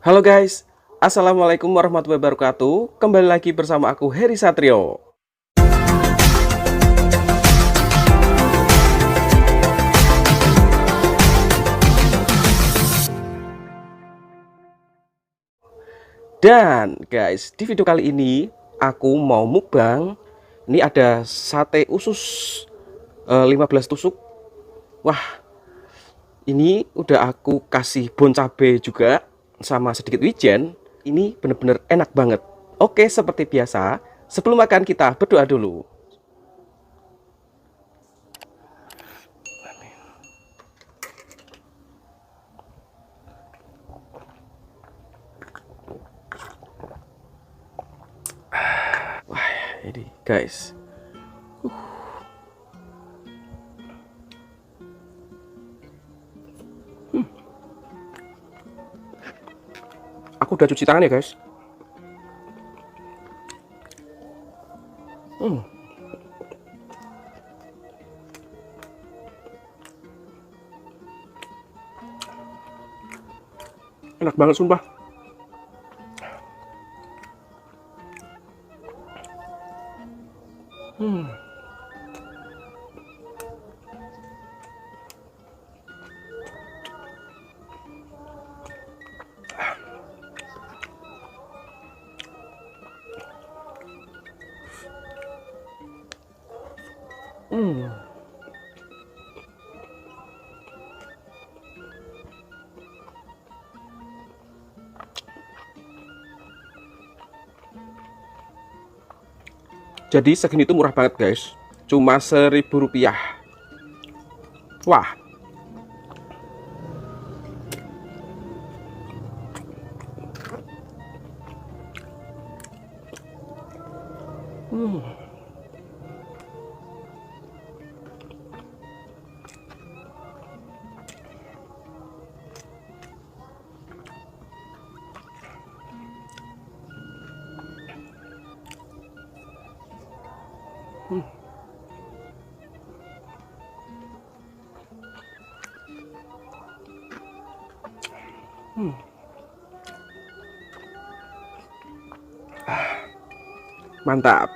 Halo guys, Assalamualaikum warahmatullahi wabarakatuh. Kembali lagi bersama aku Heri Satrio. Dan guys, di video kali ini aku mau mukbang. Ini ada sate usus 15 tusuk. Wah, ini udah aku kasih bon cabe juga sama sedikit wijen. Ini bener-bener enak banget. Oke, seperti biasa, sebelum makan kita berdoa dulu. Wah, ini guys. Aku udah cuci tangan ya guys. Enak banget sumpah. Jadi segini itu murah banget guys, cuma Rp1.000. Wah, mantap.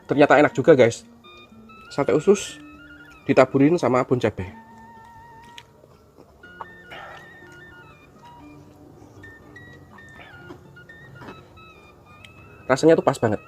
Ternyata enak juga guys. Sate usus ditaburin sama bon cabe. Rasanya tuh pas banget.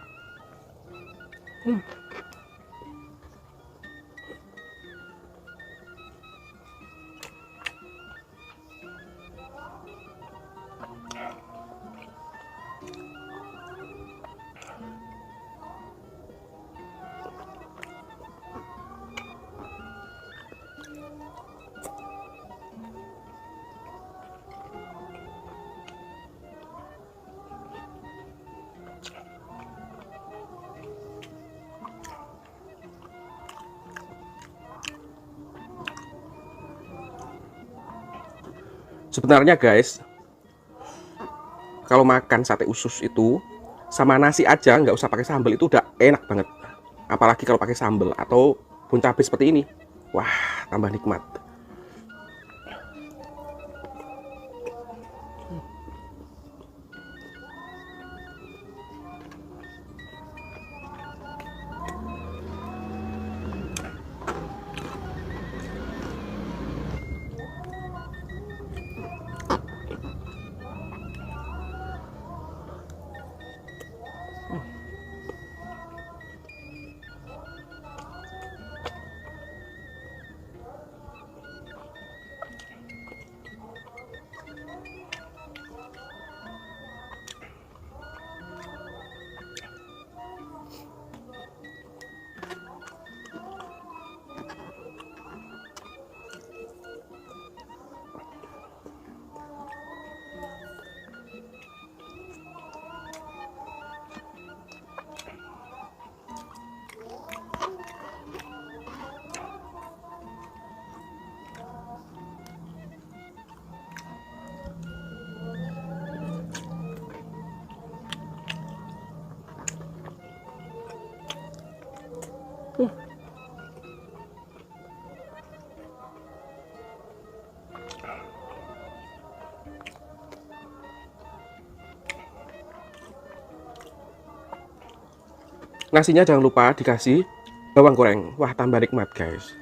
Sebenarnya guys, kalau makan sate usus itu sama nasi aja, nggak usah pakai sambal, itu udah enak banget. Apalagi kalau pakai sambal atau bun cabai seperti ini, wah, tambah nikmat. Nasinya jangan lupa dikasih bawang goreng. Wah, tambah nikmat guys.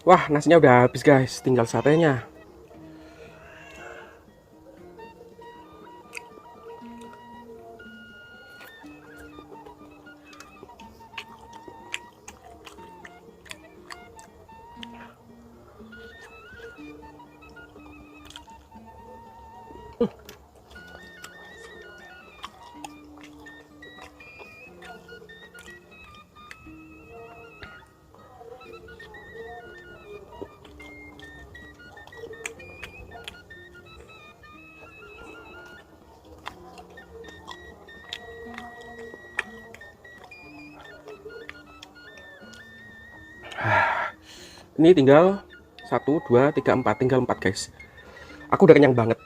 Wah, nasinya udah habis guys, tinggal satenya. Ini tinggal 1, 2, 3, 4, tinggal 4 guys. Aku udah kenyang banget.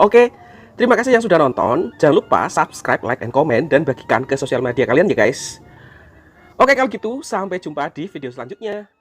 Oke, terima kasih yang sudah nonton. Jangan lupa subscribe, like, and comment, dan bagikan ke sosial media kalian ya guys. Oke, kalau gitu sampai jumpa di video selanjutnya.